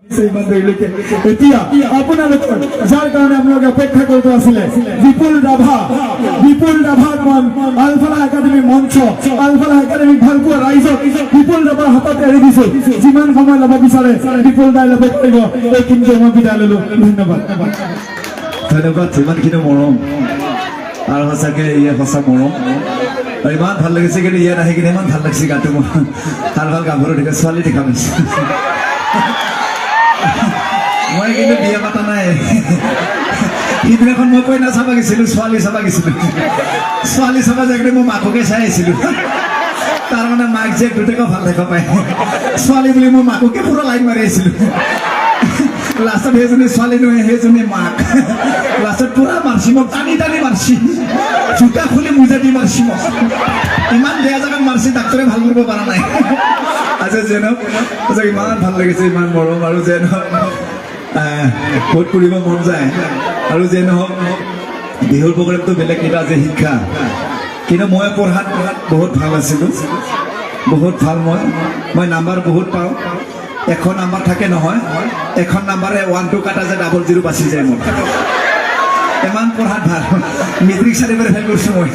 এতিয়া আপোনালোকৰ যাৰ কাৰণে আপোনালোকে অপেক্ষা কৰিব আছিলে বিপুল ৰাভাৰ আলফালা একাডেমী মঞ্চ আলফালা একাডেমী ভালপোৱা ৰাইজক বিপুল ৰাভাৰ হাতত এৰি দিছো যিমান সময় ল'ব বিচাৰে বিপুল দাই ল'ব পাৰিব এইখিনিতে মই বিদায় ল'লো ধন্যবাদ ধন্যবাদ যিমানখিনি মৰম আৰু সঁচাকে ইয়ে সঁচা মৰম আৰু ইমান ভাল লাগিছে কিন্তু ইয়াত আহি কিনে ইমান ভাল লাগিছে গাটো মোৰ ভাল ভাল গাভৰু দেখা ছোৱালী দেখা পাইছে মই কিন্তু বিয়া পাতা নাই সিদিনাখন মই কইনা চাব গৈছিলো ছোৱালী চাব গৈছিলো ছোৱালী চাব যাওঁতে মই মাককে চাই আহিছিলো তাৰ মানে মাক যে দুটাকে ভাল দেখা পায় ছোৱালী বুলি মই মাককে পুৰা লাইন মাৰি আহিছিলো লাষ্টত সেইজনী ছোৱালী নহয় সেইজনী মাক লাষ্টত পুৰা মাৰছি মোক টানি টানি মাৰছি জোতা খুলি মোজা দি মাৰছি মোক ইমান বেয়া জেগাত মাৰছি ডাক্তৰে ভাল কৰিব পৰা নাই আচ্ছা যেন ইমান ভাল লাগিছে ইমান মৰম আৰু যেন ক'ত কৰিব মন যায় আৰু যে নহওক বিহুৰ প্ৰগ্ৰেমটো বেলেগ কিবা যে শিক্ষা কিন্তু মই পঢ়াত বহুত ভাল আছিলোঁ বহুত ভাল মই নাম্বাৰ বহুত পাওঁ এখন নাম্বাৰ থাকে নহয় এখন নাম্বাৰে 1 2 কাটা যে 00 বাচি যায় মোৰ ইমান পঢ়াত ভাল মেট্ৰিক চাৰিবাৰ ফেল কৰিছোঁ মই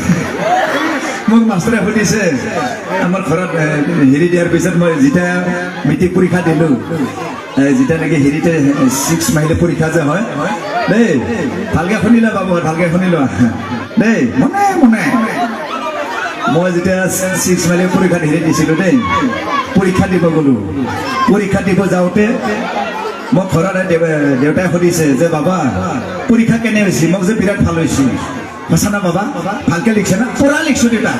মোক মাষ্টৰে সুধিছে আমাৰ ঘৰত হেৰি দিয়াৰ পিছত মই যেতিয়া মেট্ৰিক পৰীক্ষা দিলোঁ যেতিয়া নেকি হেৰিতে 6 মাইলে পৰীক্ষা যে হয় দেই ভালকৈ শুনি লোৱা বাবু ভালকৈ শুনি লোৱা দেই মনে মই যেতিয়া 6 মাইলে পৰীক্ষাত হেৰি দিছিলোঁ দেই পৰীক্ষা দিব গ'লোঁ পৰীক্ষা দিব যাওঁতে মোক ঘৰত দেউতাই সুধিছে যে বাবা পৰীক্ষা কেনে হৈছে মোক যে বিৰাট ভাল হৈছে সঁচা না বাবা ভালকৈ লিখিছে না পুৰা লিখিছোঁ দেউতা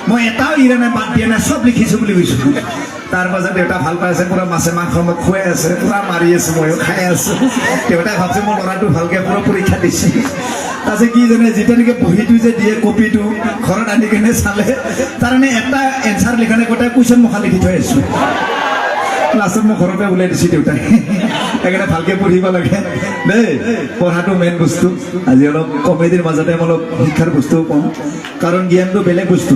মই এটাও ইৰা নাই বাদ দিয়া নাই চব লিখিছোঁ বুলি কৈছোঁ তাৰ পাছত দেউতা ভাল পাই আছে পুৰা মাছে মাংস মোক খুৱাই আছে পুৰা মাৰি আছোঁ ময়ো খাই আছোঁ দেউতাই ভাবছে মোৰ ল'ৰাটো ভালকৈ পুৰা পৰীক্ষা দিছে তাৰপিছত কি জানে যেতিয়া নেকি বহীটো যে দিয়ে কপিটো ঘৰত আনি কিনে চালে তাৰমানে এটা এনচাৰ লিখা নাই গোটেই কুৱেশ্যন মুখা লিখি থৈ আছোঁ লাষ্টত মই ঘৰৰ পৰা ওলাই দিছোঁ দেউতাই সেইকাৰণে ভালকৈ পঢ়িব লাগে দেই পঢ়াটো মেইন বস্তু আজি অলপ কমেডিৰ মাজতে অলপ শিক্ষাৰ বস্তুও পাওঁ কাৰণ জ্ঞানটো বেলেগ বস্তু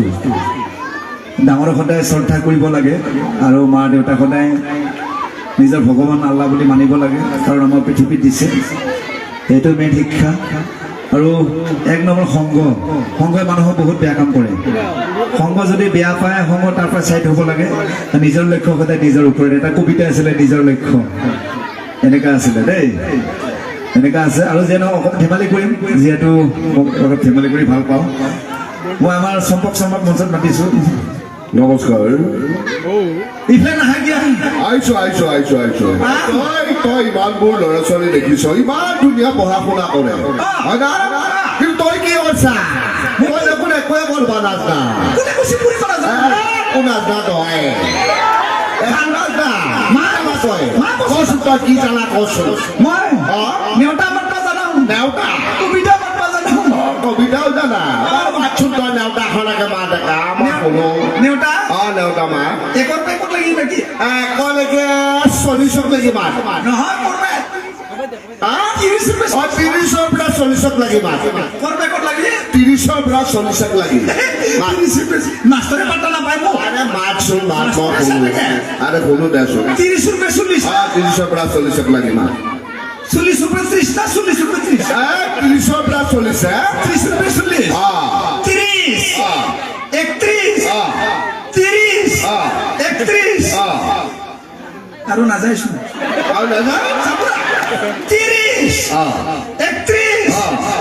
ডাঙৰক সদায় শ্ৰদ্ধা কৰিব লাগে আৰু মা দেউতাক সদায় নিজৰ ভগৱান আল্লাহ বুলি মানিব লাগে কাৰণ আমাৰ পৃথিৱীত দিছে সেইটো মেইন শিক্ষা আৰু 1 নম্বৰ সংগই মানুহক বহুত বেয়া কাম কৰে সংগ যদি বেয়া পায় সংগ তাৰ পৰা চাইড হ'ব লাগে নিজৰ লক্ষ্য সদায় নিজৰ ওপৰত এটা কবিতা আছিলে নিজৰ লক্ষ্য এনেকুৱা আছিলে দেই এনেকুৱা আছে আৰু যেন অকণ ধেমালি কৰিম যিহেতু অলপ ধেমালি কৰি ভাল পাওঁ মই আমাৰ চম্পক মঞ্চত মাতিছোঁ নমস্কাৰ ইফালে নাহা কিয় আহিছো তই ইমানবোৰ ল'ৰা ছোৱালী দেখিছ ইমান ধুনীয়া পঢ়া শুনা কৰে হয় না কিন্তু তই কি কৰিছা মই দেখোন একোৱে কৰিব নাজানা নাজানা তই কচোন তই কি জানা কচোন মই নেওতা মাতবা জানো নেওতা কবিতা মাতবা জানো কবিতাও জানা মাতচোন তই নেওতা এখনকে মা ডেকা মই শুনো নেওতা নেওতা মা একৰ পেকত লাগি নেকি একেলগে 40 লাগি মাত নহয় কৰবে 30ৰ পৰা 40 লাগি মাত কৰ পেকত লাগি 30ৰ পৰা 40 লাগি মাষ্টৰে পাতা নাপায় মোক আৰে মাতচোন মাত মই শুনো আৰে শুনো দেচোন 30 रुपये 40 30ৰ পৰা 40 লাগি মাত 40 रुपये 30 না 40 रुपये 30 30ৰ পৰা 40 30 रुपये 40 30 31 30 31 আৰু নাযায়চোন আৰু নাযায় 30 31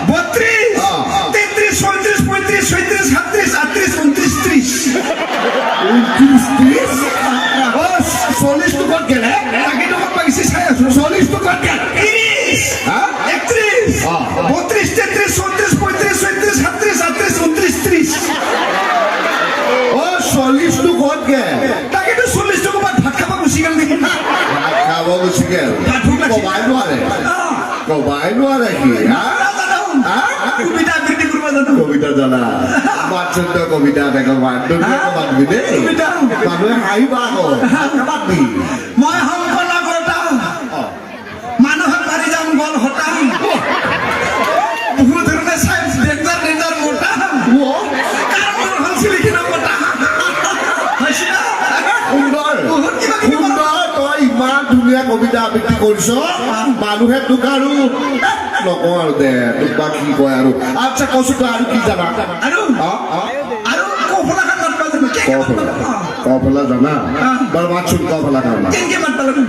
32 33 34 35 36 37 38 29 30 40 টকাত গেলে তাকে টকাত পাইছে চাই আছো 40 টকাত গেল 30 31 32 33 34 35 36 37 38 29 30 40 টকাত গেল তাকেতো 40 টকা ভাত খাব গুচি গেল নেকি ভাত খাব গুচি গেল কবাই নোৱাৰে কি কবিতা আবৃত্তি কৰিব জানো কবিতা জানা মাতচোন তই কবিতা দেখা মাতবি দেই মানুহে হাঁহিব আকৌ মাতবি মই সংকলা কৰতা মানুহক মাৰি যাম গল হতা বহুত ধৰণে চাই ডেঞ্জাৰ মোটা কাৰণ হলছিল কিনা মোটা সুন্দৰ তই ইমান ধুনীয়া কবিতা আবৃত্তি কৰিছ মানুহে তোক আৰু নকওঁ আৰু দে তোক বা কি কয় আৰু আচ্ছা কচোন তই আৰু কি জানা আৰু আৰু কফলাখান মাতবা জানো কফলা জানা বাৰু মাতচোন কফলাখান কেনেকে মাতবা লাগে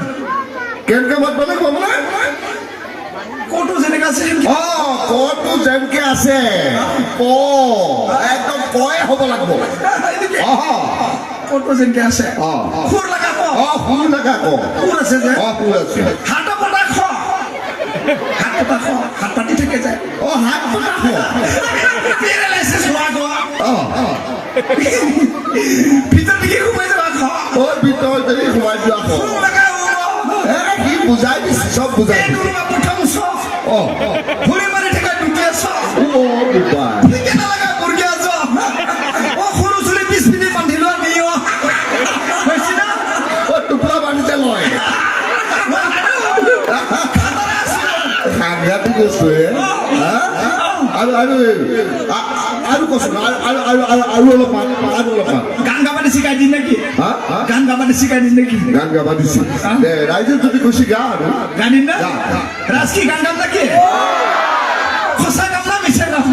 কেনেকে মাতবা লাগে কমলা কটো যেনেকে আছে কটো যেনেকে আছে ক একদম কয়ে হ'ব লাগিব কটো যেনেকে আছে খুৰ লাগা ক শুনি লাগা ক খুৰ আছে যে পুৰ আছে হাত পতা খ হাত পতা খ হাত পাতি থাকে যায় হাত পতা খ পেৰালাইছিছ হোৱা গ ভিতৰত দেখি সোমাই যাবা খ ভিতৰত যদি সোমাই যোৱা খ খুৰ লাগা সি বুজাই দিছে চব বুজাই দিছে প্ৰথম চ ভৰি মাৰি থকা দুটিয়া চ ঠিকে নালাগা বৰ্গীয়া চ সৰু চুলি 20 মিনিট বান্ধি লোৱা নিয় হৈছে না টুকুৰা বান্ধিছে লয় সাংঘাতিক বস্তু আৰু আৰু আৰু কচোন আৰু অলপমান গান গাবানি শিকাই দিম নেকি গান গাবানি শিকাই দিম নেকি গান গাবা দিছে ৰাইজে যদি কৈছে গা আৰু গান দিম না ৰাজ কি গান গাম নেকি সঁচা গাম না মিছা গাম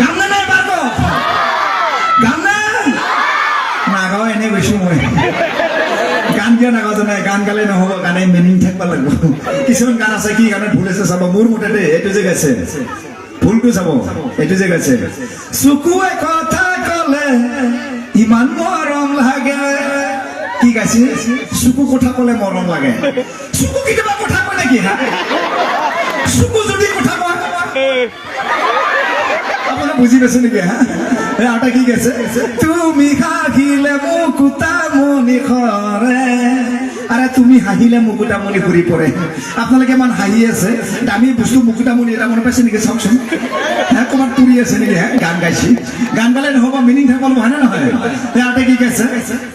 গাম না নাই বাৰ গাম না নাগাও এনে গৈছো মই গান কিয় নাগাও জানাই গান গালে নহ'ব গানে মিনিং থাকিব লাগিব কিছুমান গান আছে কি গানত ভুল আছে চাব মোৰ মতে দেই এইটো যে গাইছে ভুলটো চাব এইটো যে গাইছে চকুৱে কথা ক'লে ইমান মৰম লাগে কি গাইছে চকু কথা ক'লে মৰম লাগে চকু কেতিয়াবা কথা কয় নেকি হা চকু যদি কথা কয় আপোনাৰ বুজি পাইছে নেকি হা আৰু কি গাইছে তুমি হাঁহিলে মুকুতা মনি খৰে আৰে তুমি হাঁহিলে মুকুতামণি ঘূৰি পৰে আপোনালোকে ইমান হাঁহি আছে দামী বস্তু মুকুতামণি এটা মনত পাইছে নেকি চাওকচোন ক'ৰবাত পুৰি আছে নেকি গান গাইছে গান গালে নহ'ব মিনিং থাকিব হয় নে নহয় ইয়াতে কি গাইছে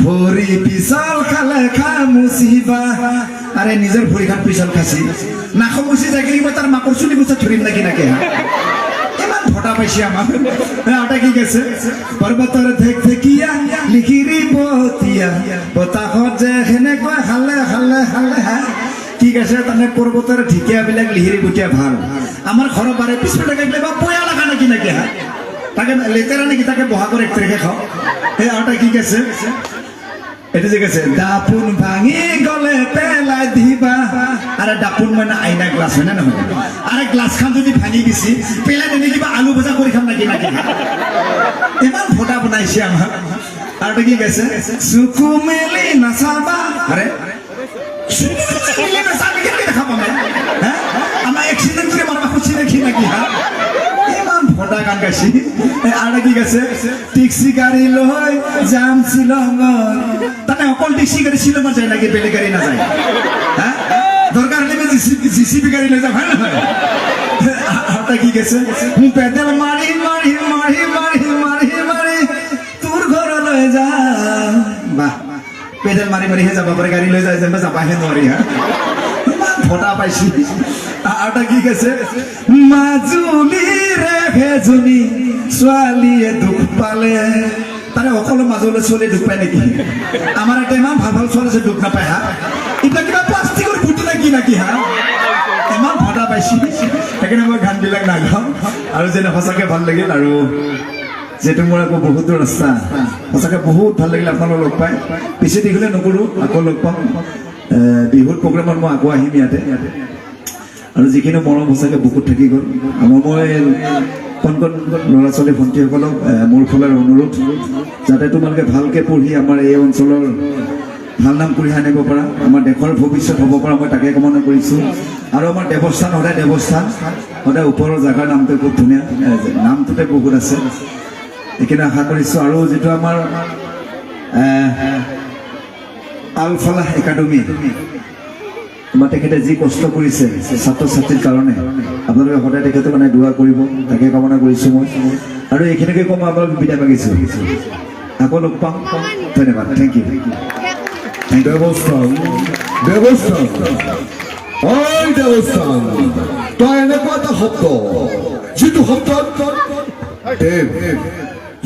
ভৰি পিছল খালে খামুচিবা আৰে নিজৰ ভৰি খাত পিছল খাইছি নাখো মুচি যায় কিনিব তাৰ মাকৰ চুলি গুচা ধৰিম নাকি নাকি ইমান ভটা পাইছে আমাক এটা কি গাইছে পৰ্বতৰ ধেক ধেকিয়া লিখিৰি পতিয়া বতাহত যে সেনেকৈ হালে হালে হালে কি গাইছে তাৰমানে পৰ্বতৰ ঢেকীয়াবিলাক লিহিৰি গুটিয়া ভাল আমাৰ ঘৰৰ বাৰে পিছফালে গাইলে বা পয়া লগা নেকি নাকি তাকে লেতেৰা নেকি তাকে বহাগৰ 1 তাৰিখে খাওঁ সেই আৰু কি গাইছে এইটো যে গাইছে দাপোন ভাঙি গলে পেলাই দিবা আৰে দাপোন মানে আইনা গ্লাছ হয় নে নহয় আৰে গ্লাছখন যদি ভাঙি গেছি পেলাই দিলে কিবা আলু ভজা কৰি খাম নাকি নাকি ইমান ফটা বনাইছে আমাক আৰু কি গাইছে চকু মেলি নাচাবা আৰে চকু মেলি নাচাবি কেনেকৈ দেখাম আমাৰ এক্সিডেণ্ট কৰি মাৰবা খুচি দেখি নাকি ইমান ফটা গান গাইছি আৰু কি গাইছে টেক্সি গাড়ী লৈ যাম শ্বিলঙত তাতে অকল টেক্সি গাড়ী শ্বিলঙত যায় নাকি বেলেগ গাড়ী নাযায় দৰকাৰ হ'লে জিচিবি গাড়ী লৈ যাম হয় নহয় আৰু কি গাইছে পেডেল মাৰি মাৰি মাৰি মাৰি মাৰি মাৰি তোৰ ঘৰলৈ যাম বাহ পেডেল মাৰি মাৰিহে যাব পাৰে গাড়ী লৈ যায় যেন যাবাহে নোৱাৰি ইমান ফটা পাইছি আৰু কি কৈছে মাজুলীৰে হেজনী ছোৱালীয়ে দুখ পালে তাৰে সকলো মাজুলী ছোৱালীয়ে দুখ পায় নেকি আমাৰ এটা ইমান ভাল ভাল ছোৱালী আছে দুখ নাপায় এতিয়া কিবা প্লাষ্টিকৰ ফুটি নাকি নাকি ইমান ফটা পাইছি সেইকাৰণে মই গানবিলাক নাগাওঁ আৰু যেনে সঁচাকৈ ভাল লাগিল আৰু যিহেতু মোৰ আকৌ বহুত দূৰ ৰাস্তা সঁচাকৈ বহুত ভাল লাগিল আপোনালোক লগ পাই পিছে দীঘলে নকৰোঁ আকৌ লগ পাম বিহুৰ প্ৰগ্ৰামত মই আকৌ আহিম ইয়াতে আৰু যিখিনি মৰম সঁচাকৈ বহুত থাকি গ'ল আমাৰ মই কণ কণ ল'ৰা ছোৱালী ভণ্টিসকলক মোৰ ফালৰ অনুৰোধ যাতে তোমালোকে ভালকৈ পঢ়ি আমাৰ এই অঞ্চলৰ ভাল নাম কৰি আনিব পৰা আমাৰ দেশৰ ভৱিষ্যত হ'ব পৰা মই তাকে কামনা কৰিছোঁ আৰু আমাৰ দেৱস্থান সদায় ওপৰৰ জেগাৰ নামটো খুব ধুনীয়া নামটোতে বহুত আছে এইখিনি আশা কৰিছোঁ আৰু যিটো আমাৰ আল ফালাহ একাডেমি আমাৰ তেখেতে যি কষ্ট কৰিছে ছাত্ৰ ছাত্ৰীৰ কাৰণে আপোনালোকে সদায় তেখেতে মানে দোৱা কৰিব তাকে কামনা কৰিছোঁ মই আৰু এইখিনিকে কম আপোনালোক বিদায় মাগিছোঁ আকৌ লগ পাম ধন্যবাদ থেংক ইউ দেৱস্থান তই এনেকুৱা এটা শব্দ যিটো শব্দত দেৱ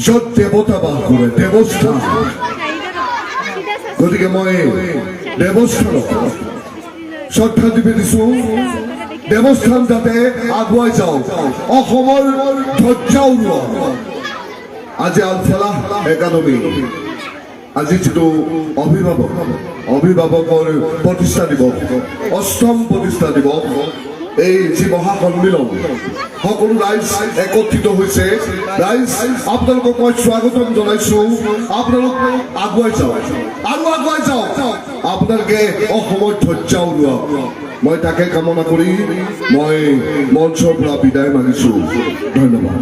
য'ত দেৱতা বাস কৰে দেৱস্থান গতিকে মই দেৱস্থানক শ্ৰদ্ধা নিবেদিছোঁ দেৱস্থান যাতে আগুৱাই যাওক অসমৰ ধ্বজা উৰুৱাওক আজি আলফালাহ একাডেমী আজি যিটো অভিভাৱকৰ প্ৰতিষ্ঠা দিৱস অষ্টম প্ৰতিষ্ঠা দিৱস এই যি মহাসন্মিলন সকলো ৰাইজ একত্ৰিত হৈছে ৰাইজ আপোনালোকক মই স্বাগতম জনাইছোঁ আপোনালোক আগুৱাই যাওক আৰু আগুৱাই যাওক আপোনালোকে অসমৰ ধ্বজা উৰুৱাওক মই তাকে কামনা কৰি মই মঞ্চৰ পৰা বিদায় মাগিছোঁ ধন্যবাদ